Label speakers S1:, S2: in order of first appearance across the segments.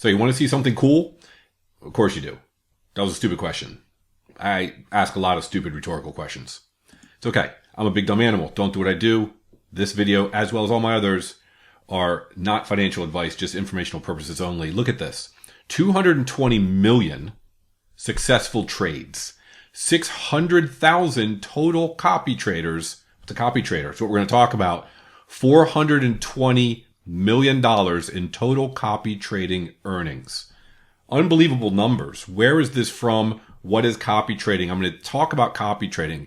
S1: So you want to see something cool? Of course you do. That was a stupid question. I ask a lot of stupid rhetorical questions. It's okay. I'm a big dumb animal. Don't do what I do. This video, as well as all my others, are not financial advice, just informational purposes only. Look at this. 220 million successful trades. 600,000 total copy traders. What's a copy trader? It's what we're going to talk about. $420 million in total copy trading earnings. Unbelievable numbers. Where is this from? What is copy trading? I'm going to talk about copy trading.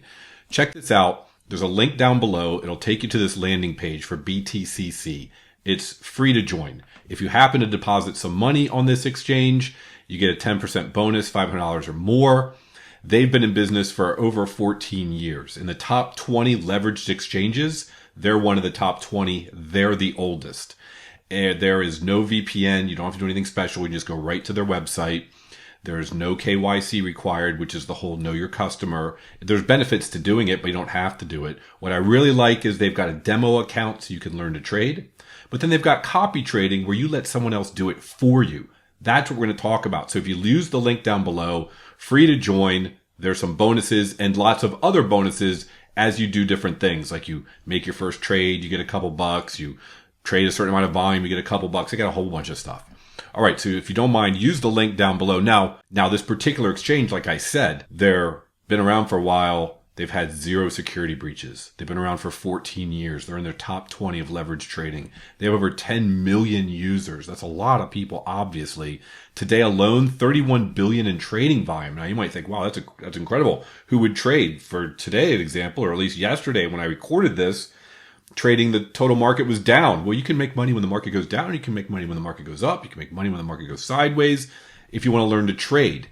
S1: Check this out. There's a link down below. It'll take you to this landing page for BTCC. It's free to join. If you happen to deposit some money on this exchange, you get a 10% bonus, $500 or more. They've been in business for over 14 years. In the top 20 leveraged exchanges, they're one of the top 20. They're the oldest. And there is no VPN. You don't have to do anything special. You just go right to their website. There is no KYC required, which is the whole know your customer. There's benefits to doing it, but you don't have to do it. What I really like is they've got a demo account so you can learn to trade. But then they've got copy trading where you let someone else do it for you. That's what we're going to talk about. So if you use the link down below, free to join. There's some bonuses and lots of other bonuses as you do different things. Like you make your first trade, you get a couple bucks. You trade a certain amount of volume, you get a couple bucks. They got a whole bunch of stuff. All right, so if you don't mind, use the link down below. Now this particular exchange, like I said, they've been around for a while. They've had 0 security breaches. They've been around for 14 years. They're in their top 20 of leverage trading. They have over 10 million users. That's a lot of people, obviously. Today alone, 31 billion in trading volume. Now you might think, wow, that's incredible. Who would trade? For today, an example, or at least yesterday when I recorded this, trading, the total market was down. Well, you can make money when the market goes down. You can make money when the market goes up. You can make money when the market goes sideways if you want to learn to trade.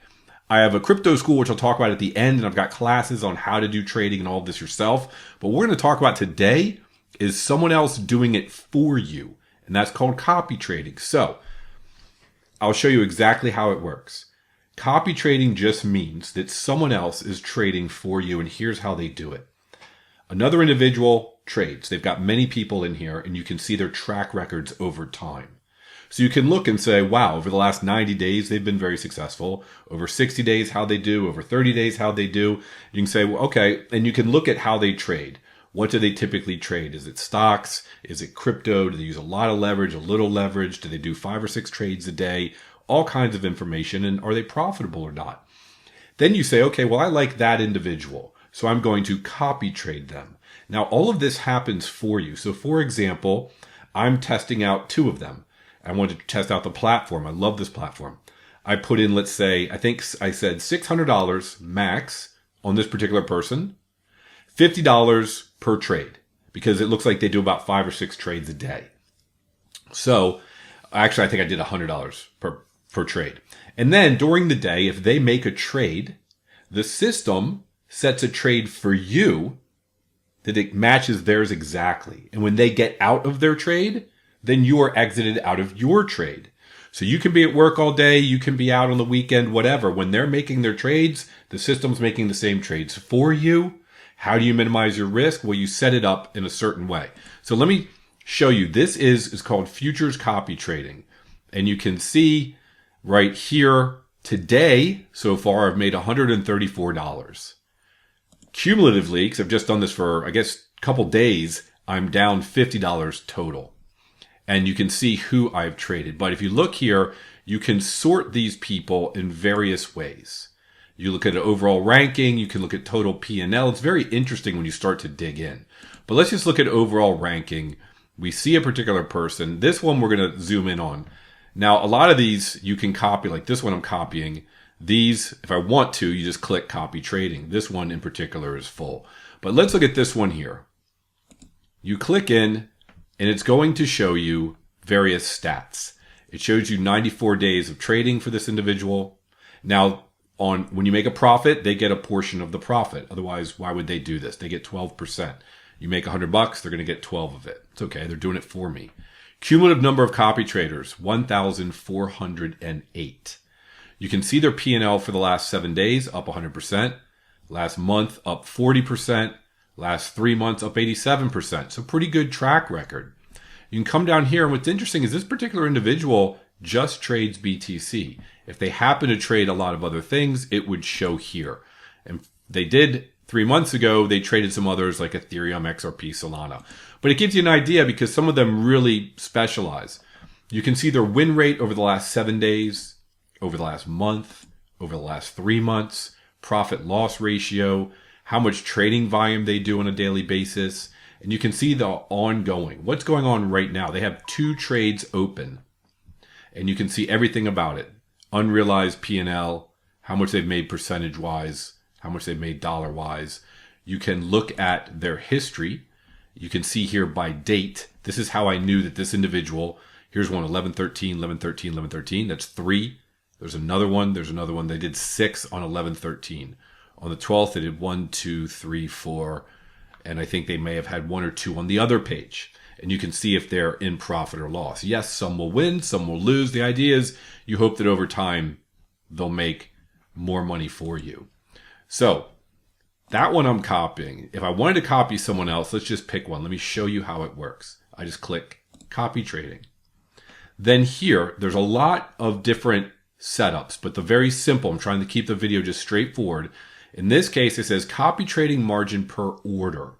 S1: I have a crypto school, which I'll talk about at the end, and I've got classes on how to do trading and all of this yourself. But what we're going to talk about today is someone else doing it for you, and that's called copy trading. So I'll show you exactly how it works. Copy trading just means that someone else is trading for you, and here's how they do it. Another individual trades. They've got many people in here, and you can see their track records over time. So you can look and say, wow, over the last 90 days, they've been very successful. Over 60 days, how they do. Over 30 days, how they do. You can say, well, okay, and you can look at how they trade. What do they typically trade? Is it stocks? Is it crypto? Do they use a lot of leverage, a little leverage? Do they do 5 or 6 trades a day? All kinds of information. And are they profitable or not? Then you say, okay, well, I like that individual, so I'm going to copy trade them. Now, all of this happens for you. So for example, I'm testing out 2 of them. I wanted to test out the platform. I love this platform. I put in, let's say, I think I said $600 max on this particular person, $50 per trade, because it looks like they do about 5 or 6 trades a day. So actually, I think I did $100 per trade. And then during the day, if they make a trade, the system sets a trade for you that it matches theirs exactly. And when they get out of their trade, then you are exited out of your trade. So you can be at work all day, you can be out on the weekend, whatever. When they're making their trades, the system's making the same trades for you. How do you minimize your risk? Well, you set it up in a certain way. So let me show you. This is called futures copy trading. And you can see right here today, so far, I've made $134. Cumulatively, because I've just done this for, I guess, a couple days, I'm down $50 total. And you can see who I've traded. But if you look here, you can sort these people in various ways. You look at an overall ranking. You can look at total P&L. It's very interesting when you start to dig in. But let's just look at overall ranking. We see a particular person. This one we're going to zoom in on. Now, a lot of these you can copy. Like this one I'm copying. These, if I want to, you just click copy trading. This one in particular is full. But let's look at this one here. You click in, and it's going to show you various stats. It shows you 94 days of trading for this individual. Now, when you make a profit, they get a portion of the profit. Otherwise, why would they do this? They get 12%. You make $100, they're going to get 12 of it. It's okay. They're doing it for me. Cumulative number of copy traders, 1,408. You can see their P&L for the last 7 days, up 100%. Last month, up 40%. Last 3 months, up 87%. So pretty good track record. You can come down here, and what's interesting is this particular individual just trades BTC. If they happen to trade a lot of other things, it would show here. And they did 3 months ago, they traded some others like Ethereum, XRP, Solana. But it gives you an idea because some of them really specialize. You can see their win rate over the last 7 days, over the last month, over the last 3 months, profit loss ratio, how much trading volume they do on a daily basis. And you can see the ongoing. What's going on right now? They have 2 trades open. And you can see everything about it. Unrealized P&L, how much they've made percentage-wise, how much they've made dollar-wise. You can look at their history. You can see here by date. This is how I knew that this individual, here's one, 11/13, 11/13, 11/13. That's 3. There's another one. There's another one. They did 6 on 11/13. On the 12th, they did 1, 2, 3, 4. And I think they may have had 1 or 2 on the other page. And you can see if they're in profit or loss. Yes, some will win, some will lose. The idea is you hope that over time they'll make more money for you. So that one I'm copying. If I wanted to copy someone else, let's just pick one. Let me show you how it works. I just click copy trading. Then here, there's a lot of different setups, but the very simple, I'm trying to keep the video just straightforward. In this case, it says copy trading margin per order.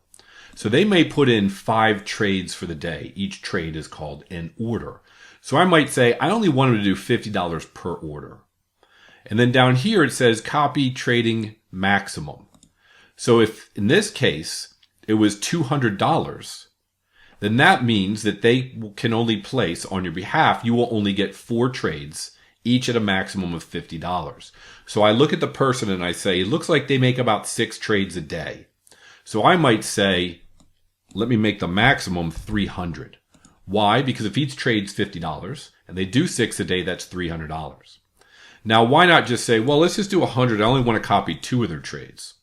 S1: So they may put in 5 trades for the day. Each trade is called an order. So I might say, I only want them to do $50 per order. And then down here, it says copy trading maximum. So if in this case, it was $200, then that means that they can only place on your behalf, you will only get 4 trades, each at a maximum of $50. So I look at the person and I say, it looks like they make about 6 trades a day. So I might say, let me make the maximum 300. Why? Because if each trade's $50 and they do 6 a day, that's $300. Now, why not just say, well, let's just do 100. I only want to copy 2 of their trades.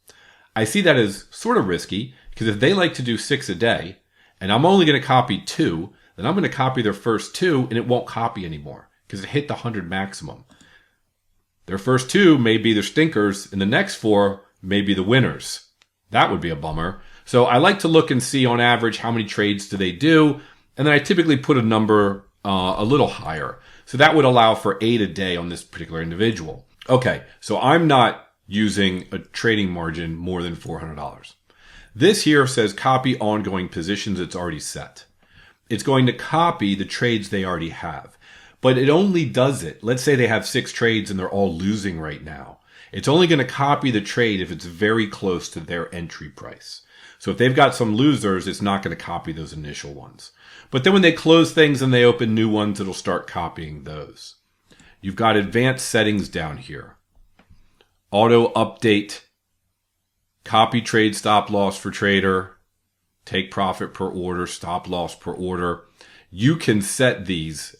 S1: I see that as sort of risky because if they like to do 6 a day and I'm only going to copy 2, then I'm going to copy their first 2 and it won't copy anymore because it hit the 100 maximum. Their first 2 may be their stinkers and the next 4 may be the winners. That would be a bummer. So I like to look and see on average how many trades do they do. And then I typically put a number a little higher. So that would allow for 8 a day on this particular individual. Okay, so I'm not using a trading margin more than $400. This here says copy ongoing positions. It's already set. It's going to copy the trades they already have. But it only does it. Let's say they have 6 trades and they're all losing right now. It's only going to copy the trade if it's very close to their entry price. So if they've got some losers, it's not going to copy those initial ones. But then when they close things and they open new ones, it'll start copying those. You've got advanced settings down here. Auto update, copy trade stop loss for trader, take profit per order, stop loss per order. You can set these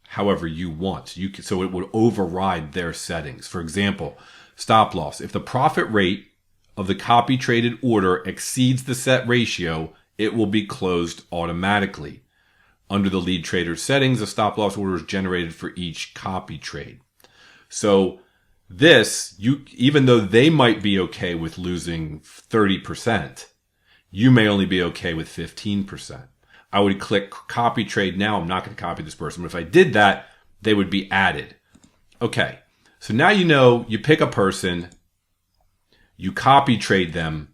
S1: however you want. So it would override their settings. For example, stop loss. If the profit rate of the copy traded order exceeds the set ratio, it will be closed automatically. Under the lead trader settings, a stop loss order is generated for each copy trade. So this, even though they might be okay with losing 30%, you may only be okay with 15%. I would click copy trade now. I'm not going to copy this person. But if I did that, they would be added. Okay. So now you know you pick a person, you copy trade them,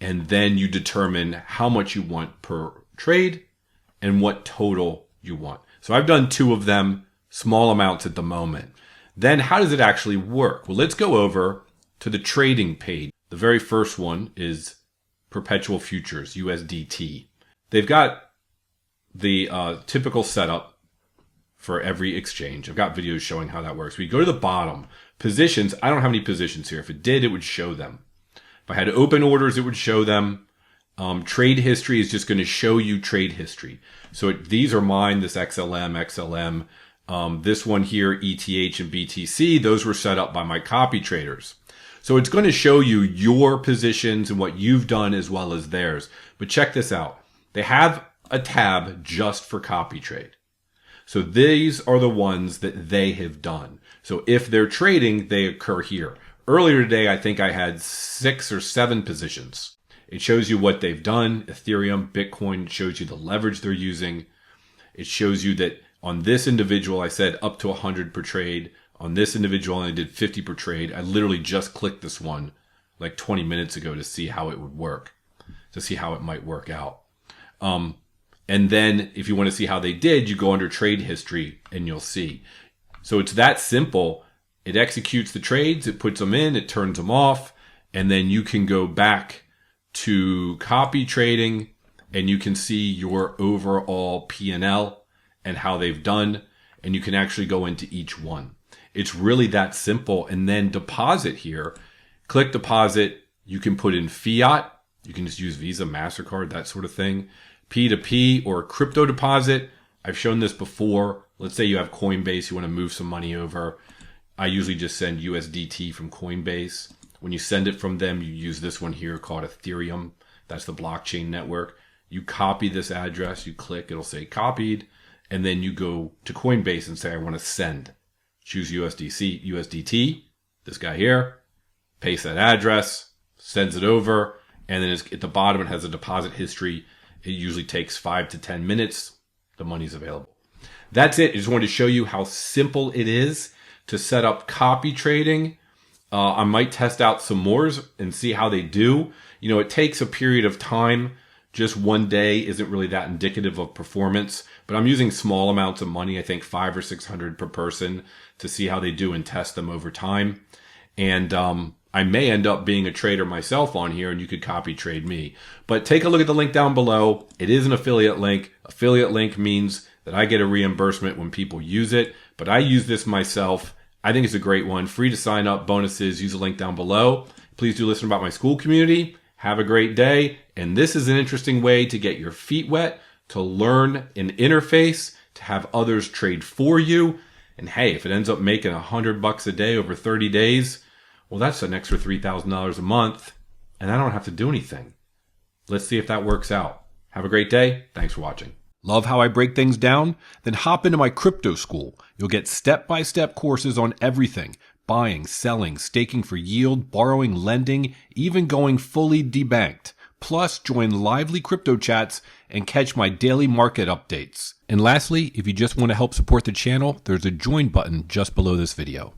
S1: and then you determine how much you want per trade and what total you want. So I've done 2 of them, small amounts at the moment. Then how does it actually work? Well, let's go over to the trading page. The very first one is perpetual futures, USDT. They've got the typical setup for every exchange. I've got videos showing how that works. We go to the bottom. Positions, I don't have any positions here. If it did, it would show them. If I had open orders, it would show them. Trade history is just going to show you trade history. So these are mine, this XLM. This one here, ETH and BTC, those were set up by my copy traders. So it's going to show you your positions and what you've done as well as theirs. But check this out. They have a tab just for copy trade. So these are the ones that they have done. So if they're trading, they occur here. Earlier today, I think I had 6 or 7 positions. It shows you what they've done. Ethereum, Bitcoin, it shows you the leverage they're using. It shows you that On this individual, I said up to 100 per trade. On this individual, I only did 50 per trade. I literally just clicked this one like 20 minutes ago to see how it would work, to see how it might work out. And then if you want to see how they did, you go under trade history and you'll see. So it's that simple. It executes the trades, it puts them in, it turns them off, and then you can go back to copy trading and you can see your overall P&L and how they've done, and you can actually go into each one. It's really that simple. And then deposit here, click deposit. You can put in fiat. You can just use Visa, MasterCard, that sort of thing. P2P or crypto deposit. I've shown this before. Let's say you have Coinbase, you want to move some money over. I usually just send USDT from Coinbase. When you send it from them, you use this one here called Ethereum. That's the blockchain network. You copy this address, you click, it'll say copied, and then you go to Coinbase and say, I want to send. Choose USDT, this guy here, paste that address, sends it over, and then at the bottom it has a deposit history. It usually takes 5 to 10 minutes. The money's available. That's it. I just wanted to show you how simple it is to set up copy trading. I might test out some more and see how they do. You know, it takes a period of time. Just one day isn't really that indicative of performance, but I'm using small amounts of money, I think 500 or 600 per person, to see how they do and test them over time. And I may end up being a trader myself on here and you could copy trade me. But take a look at the link down below. It is an affiliate link. Affiliate link means that I get a reimbursement when people use it, but I use this myself. I think it's a great one. Free to sign up, bonuses, use the link down below. Please do listen about my school community. Have a great day. And this is an interesting way to get your feet wet, to learn an interface, to have others trade for you. And hey, if it ends up making $100 a day over 30 days, well, that's an extra $3,000 a month, and I don't have to do anything. Let's see if that works out. Have a great day. Thanks for watching. Love how I break things down? Then hop into my crypto school. You'll get step-by-step courses on everything: buying, selling, staking for yield, borrowing, lending, even going fully debanked. Plus, join lively crypto chats and catch my daily market updates. And lastly, if you just want to help support the channel, there's a join button just below this video.